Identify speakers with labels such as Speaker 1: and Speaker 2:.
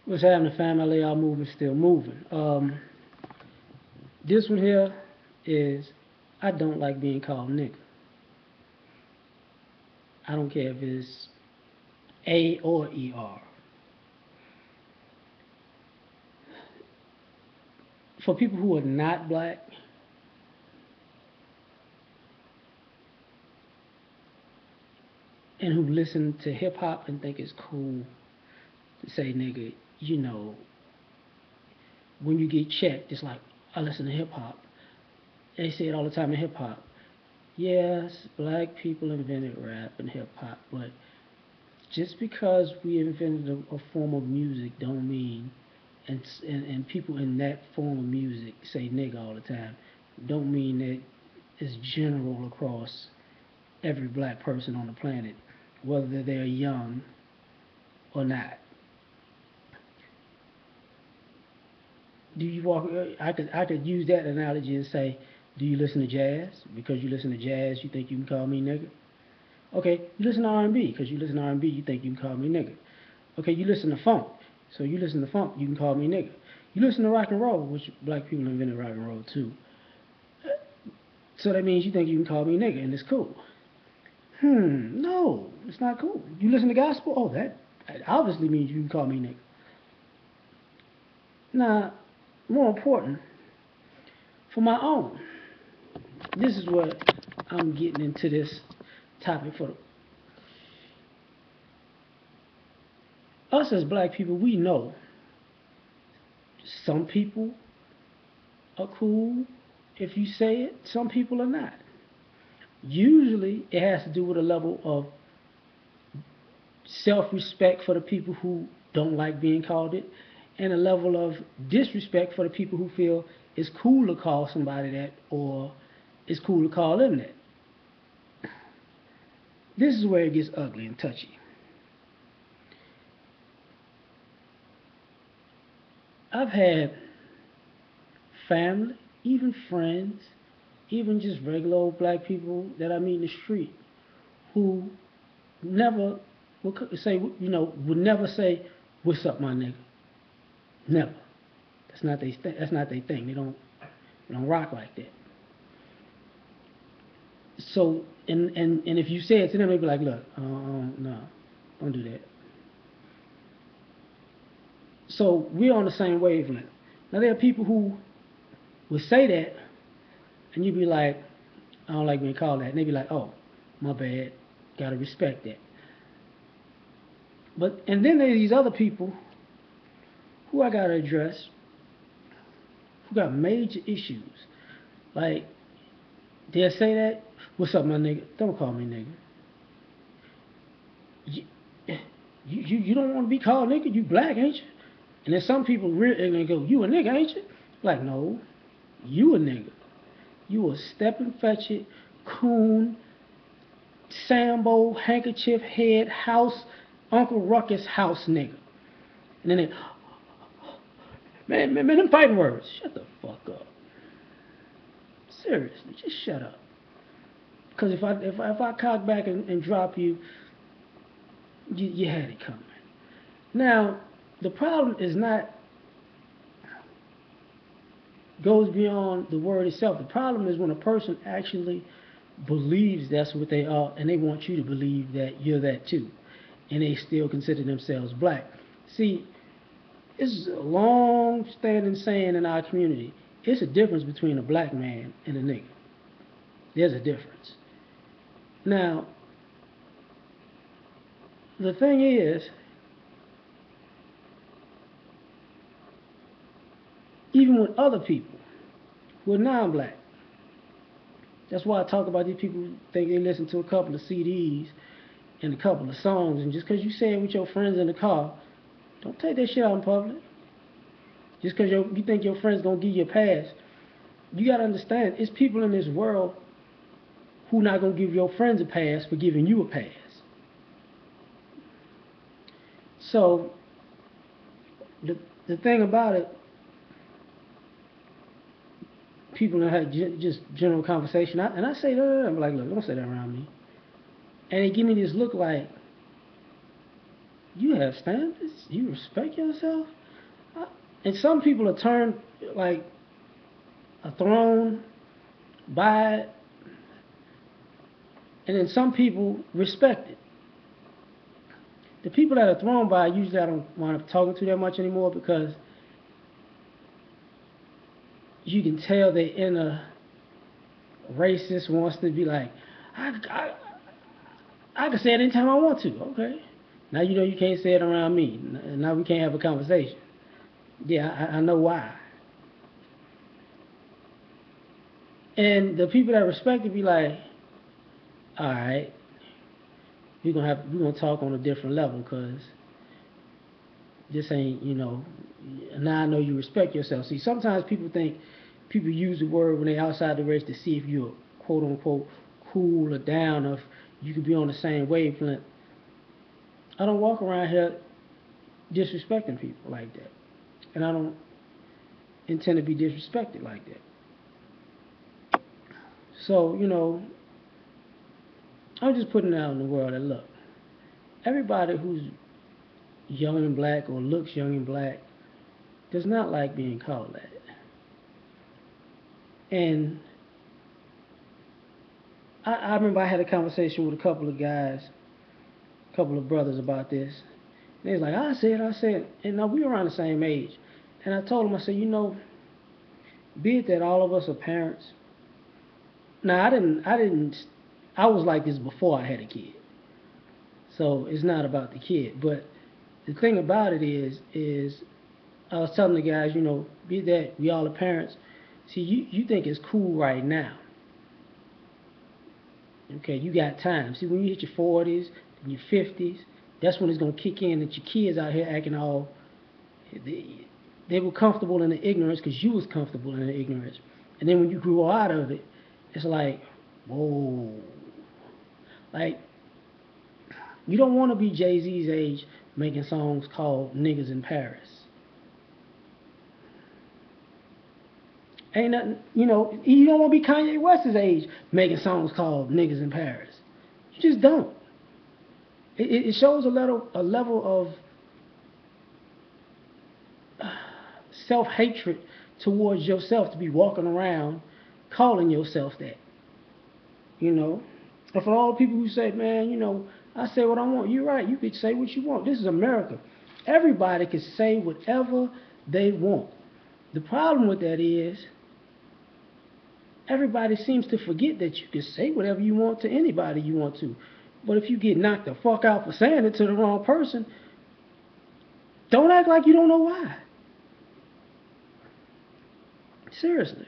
Speaker 1: What's happening, fam? L.A.R movement still moving. This one here is I don't like being called nigga. I don't care if it's A or ER. For people who are not black and who listen to hip hop and think it's cool to say nigga, you know, when you get checked, it's like I listen to hip hop. They say it all the time in hip hop. Yes, black people invented rap and hip hop, but just because we invented a form of music don't mean and people in that form of music say nigga all the time don't mean that it's general across every black person on the planet, whether they're young or not. Do you walk? I could use that analogy and say, do you listen to jazz? Because you listen to jazz, you think you can call me nigga? Okay, you listen to R&B. Because you listen to R&B, you think you can call me nigga? Okay, you listen to funk. So you listen to funk, you can call me nigga. You listen to rock and roll, which black people invented rock and roll too. So that means you think you can call me nigga, and it's cool. No, it's not cool. You listen to gospel? Oh, that obviously means you can call me nigga. Now, more important, for my own, this is what I'm getting into this topic for us as black people. We know some people are cool if you say it, some people are not. Usually, it has to do with a level of self respect for the people who don't like being called it, and a level of disrespect for the people who feel it's cool to call somebody that or it's cool to call them that. This is where it gets ugly and touchy. I've had family, even friends, even just regular old black people that I meet in the street who never would say, would never say, "What's up, my nigga?" Never. That's not their thing. They don't rock like that. So and if you say it to them, they be like, "Look, no, don't do that." So we're on the same wavelength. Now there are people who would say that, and you'd be like, "I don't like being called that," and they'd be like, "Oh, my bad. Gotta respect that." But and then there's these other people who I gotta address who got major issues. Like they'll say that, "What's up, my nigga? Don't call me nigga. You, you don't want to be called nigga. You black, ain't you?" And then some people really and they go, "You a nigga, ain't you?" Like, no, you a nigga. You a stepping fetch it, coon, Sambo, handkerchief head, house, Uncle Ruckus house nigga. And then they, man, them fighting words. Shut the fuck up. Seriously, just shut up. Because if I cock back and drop you, you had it coming. Now, the problem is not goes beyond the word itself. The problem is when a person actually believes that's what they are, and they want you to believe that you're that too, and they still consider themselves black. See, it's a long-standing saying in our community. It's a difference between a black man and a nigga. There's a difference. Now, the thing is, even with other people who are non-black, that's why I talk about these people who think they listen to a couple of CDs and a couple of songs, and just because you say it with your friends in the car, don't take that shit out in public. Just because you think your friend's gonna give you a pass, you gotta understand, it's people in this world who not gonna give your friends a pass for giving you a pass. So the the thing about it, people that have just general conversation, and I say, no, I'm like, look, don't say that around me. And they give me this look like, You have standards. You respect yourself. And some people are turned like a throne by it, and then some people respect it. The people that are thrown by it, usually I don't want to talk to that much anymore because you can tell their inner racist wants to be like, I, I, I can say it anytime I want to. Okay. Now you know you can't say it around me. Now we can't have a conversation. Yeah, I know why. And the people that respect it be like, all right, we're gonna talk on a different level because this ain't, now I know you respect yourself. See, sometimes people use the word when they're outside the race to see if you're quote unquote cool or down, or if you could be on the same wavelength. I don't walk around here disrespecting people like that. And I don't intend to be disrespected like that. So, I'm just putting it out in the world that look, everybody who's young and black or looks young and black does not like being called that. And I remember I had a conversation with a couple of guys, a couple of brothers about this. And they was like, I said, and now we were around the same age. And I told them, I said, be it that all of us are parents. Now I was like this before I had a kid. So it's not about the kid. But the thing about it is I was telling the guys, be that we all are parents. See, you think it's cool right now. Okay, you got time. See, when you hit your 40s and your 50s, that's when it's going to kick in that your kids out here acting all, they were comfortable in the ignorance because you was comfortable in the ignorance. And then when you grew out of it, it's like, whoa. Like, you don't want to be Jay-Z's age making songs called Niggas in Paris. Ain't nothing, you don't want to be Kanye West's age making songs called Niggas in Paris. You just don't. It shows a level of self-hatred towards yourself to be walking around calling yourself that. And for all the people who say, man, I say what I want. You're right. You could say what you want. This is America. Everybody can say whatever they want. The problem with that is everybody seems to forget that you can say whatever you want to anybody you want to. But if you get knocked the fuck out for saying it to the wrong person, don't act like you don't know why. Seriously.